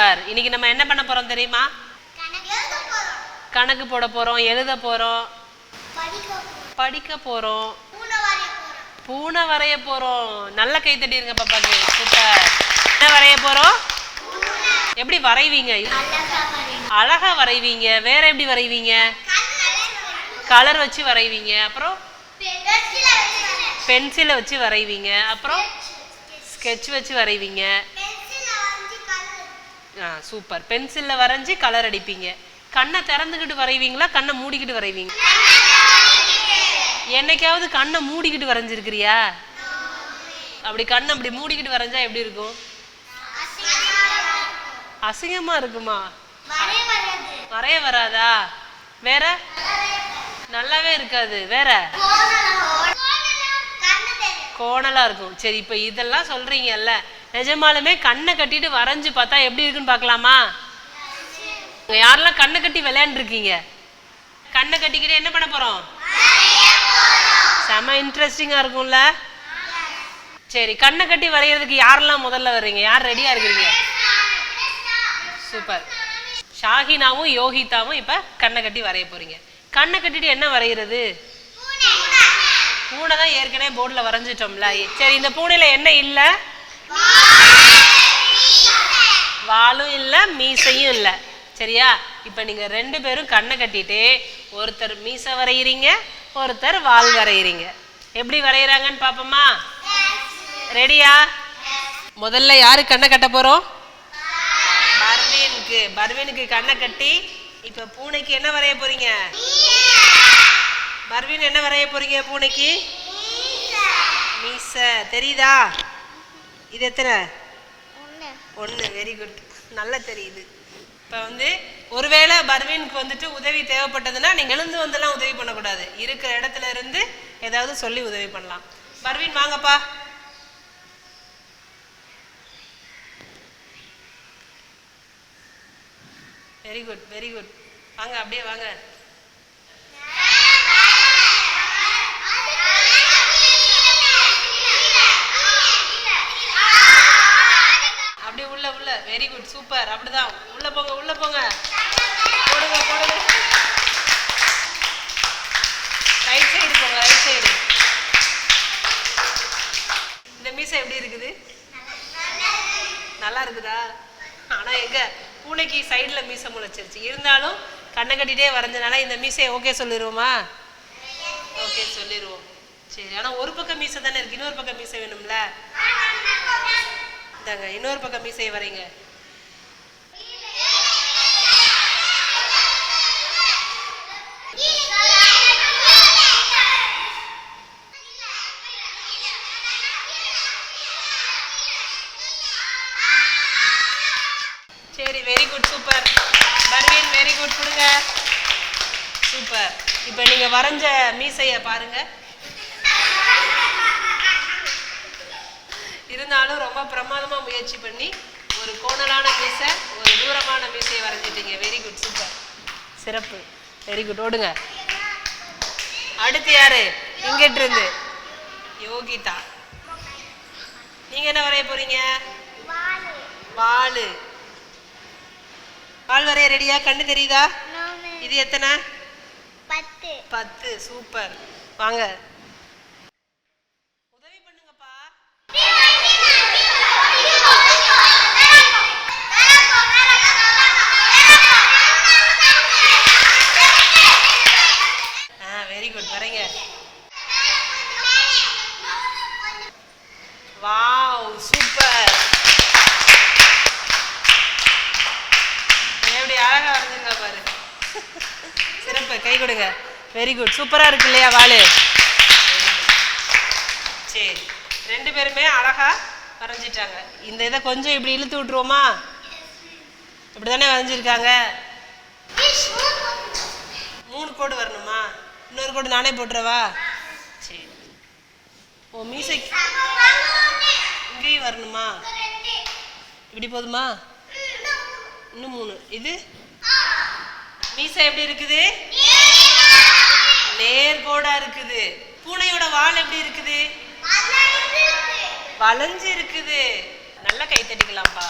Super. இன்னைக்கு நம்ம என்ன பண்ண போறோம் தெரியுமா? கணக்கு போட போறோம், எழுத போறோம், படிக்க போறோம், பூனை வரைய போறோம். நல்ல கை தட்டிருங்க பாப்பாக்கு. சூப்பர். என்ன வரைய போறோம்? எப்படி வரைவீங்க? அழகா வரைவீங்க. வேற எப்படி வரைவீங்க? கலர் வச்சு வரைவீங்க. அப்புறம் பென்சிலை வச்சு வரைவீங்க. அப்புறம் ஸ்கெட்ச் வச்சு வரைவீங்க. சூப்பர். பென்சில்ல வரைஞ்சி கலர் அடிப்பீங்க. கண்ணை திறந்துக்கிட்டு வரைவீங்களா, கண்ணை மூடிக்கிட்டு வரைவீங்க? என்னைக்காவது கண்ணை மூடிக்கிட்டு வரைஞ்சிருக்கிறியா? அப்படி கண்ணை அப்படி மூடிக்கிட்டு வரைஞ்சா எப்படி இருக்கும்? அசிங்கமா இருக்குமா? வரைய வராதா? வேற நல்லாவே இருக்காது. வேற கோணலா இருக்கும். சரி, இப்ப இதெல்லாம் சொல்றீங்கல்ல, நிஜமாலுமே கண்ணை கட்டிட்டு வரைஞ்சு பார்த்தா எப்படி இருக்குன்னு பார்க்கலாமா? யாரெல்லாம் கண்ணை கட்டி விளையாண்டுருக்கீங்க? கண்ணை கட்டிக்கிட்டு என்ன பண்ண போறோம்? செம இன்ட்ரெஸ்டிங்கா இருக்கும்ல. சரி, கண்ணை கட்டி வரைகிறதுக்கு யாரெல்லாம் முதல்ல வர்றீங்க? யார் ரெடியா இருக்கிறீங்க? சூப்பர். ஷாஹினாவும் யோகிதாவும் இப்ப கண்ணை கட்டி வரைய போறீங்க. கண்ணை கட்டிட்டு என்ன வரைகிறது? பூனை தான் ஏற்கனவே போர்டில் வரைஞ்சிட்டோம்ல. சரி, இந்த பூனையில என்ன இல்லை? வாலும் இல்லை, மீசையும் இல்லை. சரியா? இப்ப நீங்க ரெண்டு பேரும் கண்ணை கட்டிட்டு ஒருத்தர் மீசை வரைகிறீங்க, ஒருத்தர் வால் வரைகிறீங்க. எப்படி வரைகிறாங்கன்னு பாப்போமா? ரெடியா? முதல்ல யாரு கண்ணை கட்ட போறோம்? பர்வீனுக்கு. பர்வீனுக்கு கண்ணை கட்டி இப்ப பூனைக்கு என்ன வரைய போறீங்க? பர்வீன் என்ன வரைய போறீங்க? பூனைக்கு மீசை. தெரியுதா? இது எத்தனை? 1. Very good. நல்லா தெரியுது. இப்போ ஒருவேளை பர்வீனுக்கு உதவி தேவைப்பட்டதுன்னா நீங்கள் எழுந்து வந்துலாம் உதவி பண்ணக்கூடாது. இருக்கிற இடத்துல இருந்து ஏதாவது சொல்லி உதவி பண்ணலாம். பர்வீன் வாங்கப்பா. Very good, very good. வாங்க, அப்படியே வாங்க. அப்படியே உள்ள உள்ள. Very good, super. அப்படிதான். உள்ள போங்க, உள்ள போங்க. போடுங்க, போடுங்க. ரைட் சைடு போங்க, ரைட் சைடு. இந்த மீசை எப்படி இருக்குது? நல்லா இருக்குதா? ஆனா எங்க பூனைக்கு சைடுல மீசை முளைச்சிருச்சு. இருந்தாலும் கண்ணை கட்டிட்டே வரைஞ்சனால இந்த மீசையை ஓகே சொல்லிடுவோமா? ஓகே சொல்லிடுவோம். சரி, ஆனா ஒரு பக்கம் மீசை தானே இருக்கு, இன்னொரு பக்கம் மீசை வேணும்ல. இந்தாங்க, இன்னொரு பக்கம் மீசையை வரைங்க. சரி, very good, super. Parveen very good. கொடுங்க. சூப்பர். இப்போ நீங்க வரைஞ்ச மீசையை பாருங்க. இருந்தாலும் ரொம்ப பிரமாதமா முயற்சி பண்ணி ஒரு கோணலான மீசை, ஒரு தூரமான மீசையை வரைஞ்சிட்டீங்க. வெரி குட், சூப்பர், சிறப்பு. Very good. ஓடுங்க. அடுத்து யாரு? இங்கிட்டு இருந்து யோகிதா. நீங்க என்ன வரைய போறீங்க? வாலு. வால் வரைய ரெடியா? கண்ணு தெரியுதா? இது எத்தனை? 10. சூப்பர். வாங்க, உதவி பண்ணுங்கப்பா. Very good. வரைங்க. Wow, super. எப்படி அழகா வரைஞ்சிருங்க பாரு. சிறப்பு. கை கொடுங்க. Very good. சூப்பரா இருக்கு இல்லையா வாலு? சரி, ரெண்டு பேருமே அழகா வரைஞ்சிட்டாங்க. இந்த இதை கொஞ்சம் இப்படி இழுத்து விட்டுருவோமா? இப்படிதானே வரைஞ்சிருக்காங்க. 3 கோடு வரணுமா? இன்னொரு கோடு நானே போட்டுறவா? சரி. ஓ, மீசை இங்கேயும் வரணுமா? இப்படி போதுமா? இன்னும் 3. இது மீசை எப்படி இருக்குது? நேர்கோடா இருக்குது. பூனையோட வால் எப்படி இருக்குது? வளைஞ்சு இருக்குது. நல்லா கை தட்டிக்கலாம்ப்பா.